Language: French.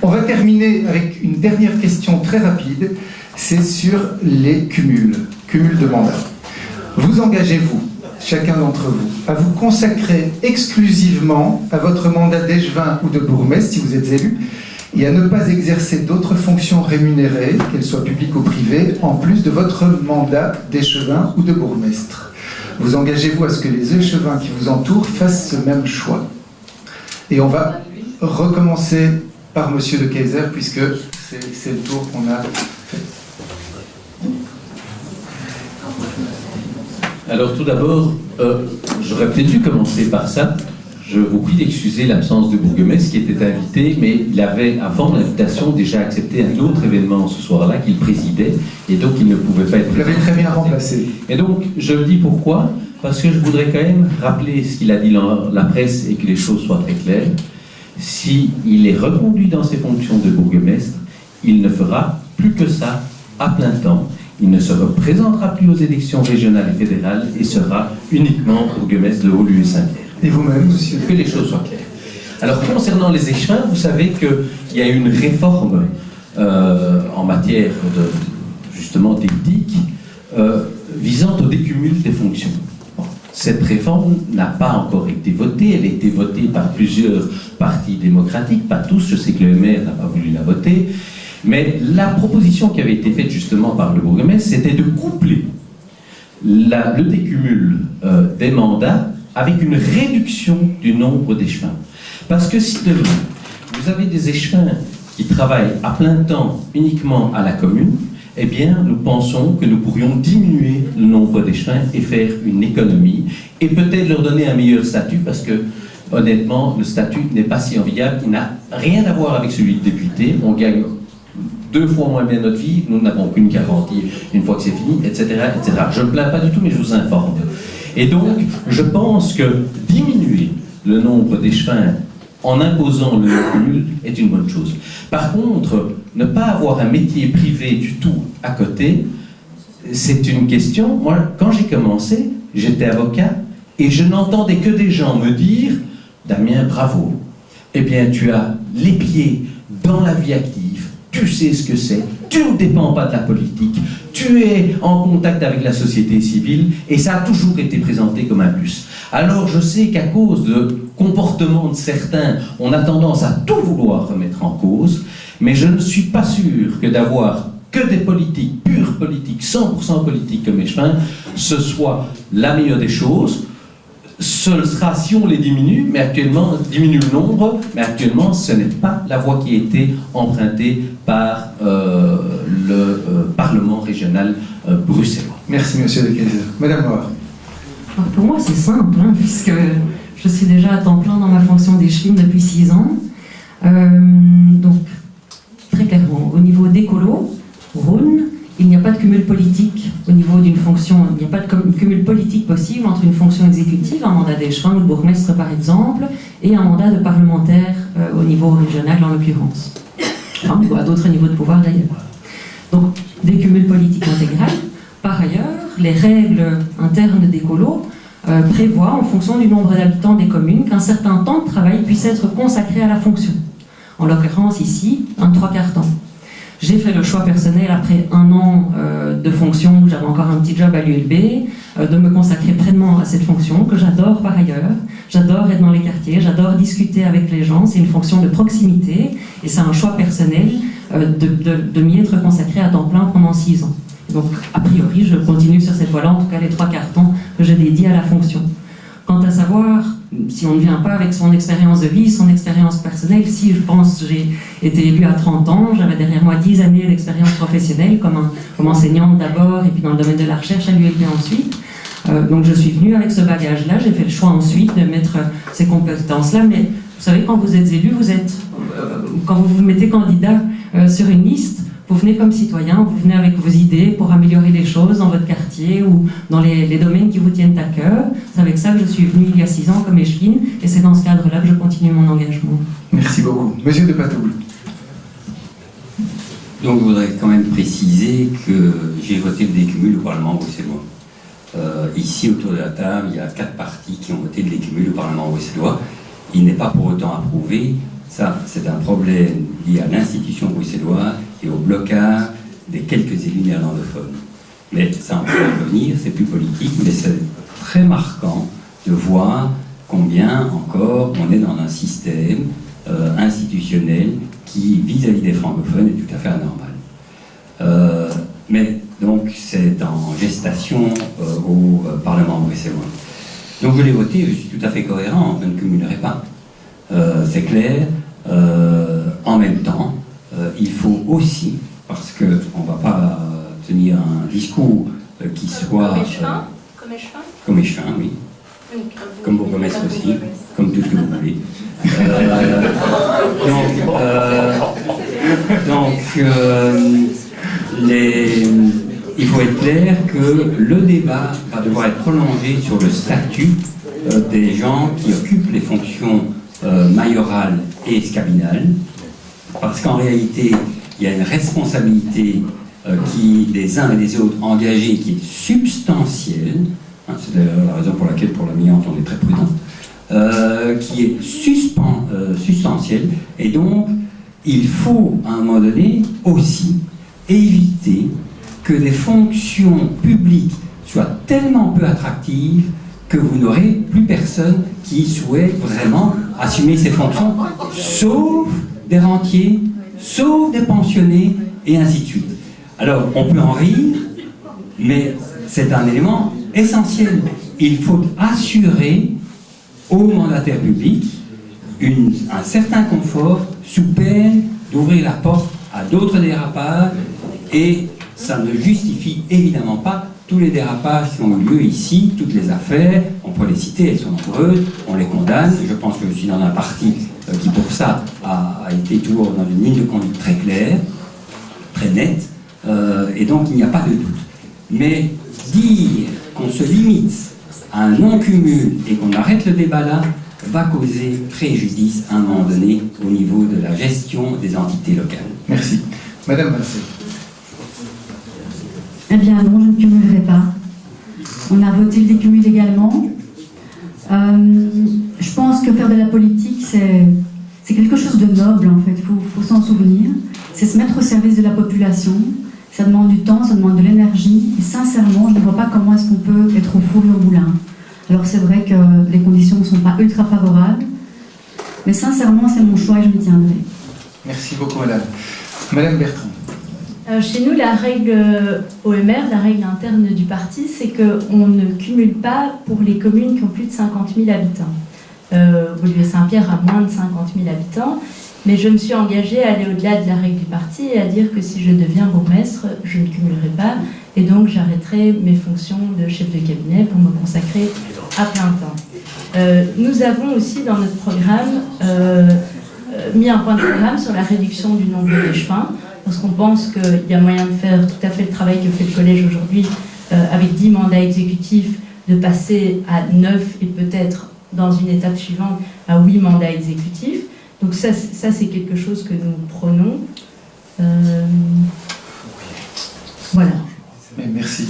On va terminer avec une dernière question très rapide, c'est sur les cumuls de mandats. Vous engagez-vous, chacun d'entre vous, à vous consacrer exclusivement à votre mandat d'échevin ou de bourgmestre, si vous êtes élu, et à ne pas exercer d'autres fonctions rémunérées, qu'elles soient publiques ou privées, en plus de votre mandat d'échevin ou de bourgmestre. Vous engagez-vous à ce que les échevins qui vous entourent fassent ce même choix. Et on va recommencer par Monsieur de Keyser, puisque c'est le tour qu'on a fait. Alors tout d'abord, j'aurais peut-être dû commencer par ça. Je vous prie d'excuser l'absence de bourgmestre qui était invité, mais il avait, avant l'invitation, déjà accepté un autre événement ce soir-là qu'il présidait, et donc il ne pouvait pas être présent. Vous l'avez très bien remplacé. Et donc, je le dis pourquoi? Parce que je voudrais quand même rappeler ce qu'il a dit dans la presse et que les choses soient très claires. S'il est reconduit dans ses fonctions de bourgmestre, il ne fera plus que ça à plein temps. Il ne se représentera plus aux élections régionales et fédérales et sera uniquement bourgmestre de Haut-Lieu-Saint-Pierre. Et vous-même, monsieur? Que les choses soient claires. Alors, concernant les échevins, vous savez qu'il y a eu une réforme en matière justement d'éthique visant au décumul des fonctions. Bon, cette réforme n'a pas encore été votée, elle a été votée par plusieurs partis démocratiques, pas tous, je sais que le maire n'a pas voulu la voter, mais la proposition qui avait été faite justement par le bourgmestre, c'était de coupler le décumul des mandats avec une réduction du nombre d'échevins. Parce que si demain, vous avez des échevins qui travaillent à plein temps uniquement à la commune, eh bien, nous pensons que nous pourrions diminuer le nombre d'échevins et faire une économie, et peut-être leur donner un meilleur statut, parce que, honnêtement, le statut n'est pas si enviable, il n'a rien à voir avec celui de député, on gagne 2 fois moins bien notre vie, nous n'avons aucune garantie une fois que c'est fini, etc., etc. Je ne me plains pas du tout, mais je vous informe. Et donc, je pense que diminuer le nombre d'échevins en imposant le cumul est une bonne chose. Par contre, ne pas avoir un métier privé du tout à côté, c'est une question. Moi, quand j'ai commencé, j'étais avocat et je n'entendais que des gens me dire « Damien, bravo, eh bien, tu as les pieds dans la vie active, tu sais ce que c'est, tu ne dépends pas de la politique, tu es en contact avec la société civile, et ça a toujours été présenté comme un plus. » Alors je sais qu'à cause de comportements de certains, on a tendance à tout vouloir remettre en cause, mais je ne suis pas sûr que d'avoir que des politiques, pures politiques, 100% politiques comme échevin, ce soit la meilleure des choses. Ce sera si on les diminue, mais actuellement, diminue le nombre, mais actuellement, ce n'est pas la voie qui a été empruntée par le Parlement régional bruxellois. Merci, monsieur de Keyser. Madame Noir. Alors pour moi, c'est simple, puisque je suis déjà à temps plein dans ma fonction d'échevine depuis 6 ans. Donc, très clairement, au niveau d'écolo, Rhône, il n'y a pas de cumul politique au niveau d'une fonction, il n'y a pas de cumul politique possible entre une fonction exécutive, un mandat d'échevin ou de bourgmestre par exemple, et un mandat de parlementaire au niveau régional en l'occurrence. Enfin, ou à d'autres niveaux de pouvoir d'ailleurs. Donc, des cumuls politiques intégral. Par ailleurs, les règles internes d'écolo prévoient, en fonction du nombre d'habitants des communes, qu'un certain temps de travail puisse être consacré à la fonction. En l'occurrence ici, un 3/4 temps. J'ai fait le choix personnel, après 1 an de fonction, où j'avais encore un petit job à l'ULB, de me consacrer pleinement à cette fonction, que j'adore par ailleurs. J'adore être dans les quartiers, j'adore discuter avec les gens, c'est une fonction de proximité, et c'est un choix personnel de m'y être consacré à temps plein pendant 6 ans. Donc, a priori, je continue sur cette voie-là, en tout cas les 3/4 temps que je dédie à la fonction. Quant à savoir si on ne vient pas avec son expérience de vie, son expérience personnelle, si je pense j'ai été élue à 30 ans, j'avais derrière moi 10 années d'expérience professionnelle comme enseignante d'abord et puis dans le domaine de la recherche à l'ULB ensuite. Donc je suis venue avec ce bagage-là, j'ai fait le choix ensuite de mettre ces compétences-là, mais vous savez, quand vous êtes élu, quand vous vous mettez candidat sur une liste, vous venez comme citoyen, vous venez avec vos idées pour améliorer les choses dans votre quartier ou dans les domaines qui vous tiennent à cœur. C'est avec ça que je suis venue il y a 6 ans comme échevine, et c'est dans ce cadre-là que je continue mon engagement. Merci beaucoup. Monsieur de Patouble. Donc je voudrais quand même préciser que j'ai voté le décumul au Parlement bruxellois. Ici, autour de la table, il y a 4 partis qui ont voté le décumul au Parlement bruxellois. Il n'est pas pour autant approuvé. Ça, c'est un problème lié à l'institution bruxelloise et au blocage des quelques élus néerlandophones. Mais ça, on peut en revenir, c'est plus politique, mais c'est très marquant de voir combien encore on est dans un système institutionnel qui, vis-à-vis des francophones, est tout à fait anormal. Mais donc, c'est en gestation au Parlement bruxellois. Donc, je l'ai voté, je suis tout à fait cohérent, je ne cumulerai pas. C'est clair. En même temps, il faut aussi, parce qu'on ne va pas tenir un discours qui soit... Comme échevin, oui. Comme bourgmestre aussi, comme tout ce que vous voulez. Il faut être clair que le débat va devoir être prolongé sur le statut des gens qui occupent les fonctions mayorales et escabinales, parce qu'en réalité, il y a une responsabilité des uns et des autres engagés qui est substantielle. C'est d'ailleurs la raison pour laquelle, pour l'amiante, on est très prudent, qui est substantielle. Et donc, il faut, à un moment donné, aussi éviter que des fonctions publiques soient tellement peu attractives que vous n'aurez plus personne qui souhaite vraiment assumer ces fonctions, sauf des rentiers, sauf des pensionnés, et ainsi de suite. Alors, on peut en rire, mais c'est un élément essentiel. Il faut assurer aux mandataires publics un certain confort sous peine d'ouvrir la porte à d'autres dérapages, et ça ne justifie évidemment pas tous les dérapages qui ont eu lieu ici, toutes les affaires, on peut les citer, elles sont nombreuses, on les condamne. Je pense que je suis dans un parti qui pour ça a été toujours dans une ligne de conduite très claire, très nette, et donc il n'y a pas de doute. Mais dire qu'on se limite à un non-cumul et qu'on arrête le débat là, va causer préjudice à un moment donné au niveau de la gestion des entités locales. Merci. Madame Massé. Eh bien non, je ne cumulerai pas. On a voté le décumul également. Je pense que faire de la politique, c'est quelque chose de noble en fait, il faut s'en souvenir. C'est se mettre au service de la population. Ça demande du temps, ça demande de l'énergie. Et sincèrement, je ne vois pas comment est-ce qu'on peut être au four et au moulin. Alors c'est vrai que les conditions ne sont pas ultra favorables. Mais sincèrement, c'est mon choix et je m'y tiendrai. Merci beaucoup, madame. Madame Bertrand. Chez nous, la règle OMR, la règle interne du parti, c'est qu'on ne cumule pas pour les communes qui ont plus de 50 000 habitants. Beaulieu-Saint-Pierre a moins de 50 000 habitants, mais je me suis engagée à aller au-delà de la règle du parti et à dire que si je deviens bourgmestre, je ne cumulerai pas, et donc j'arrêterai mes fonctions de chef de cabinet pour me consacrer à plein temps. Nous avons aussi dans notre programme mis un point de programme sur la réduction du nombre d'échevins, parce qu'on pense qu'il y a moyen de faire tout à fait le travail que fait le collège aujourd'hui, avec 10 mandats exécutifs, de passer à 9 et peut-être dans une étape suivante à 8 mandats exécutifs. Donc ça c'est quelque chose que nous prenons. Voilà. Merci.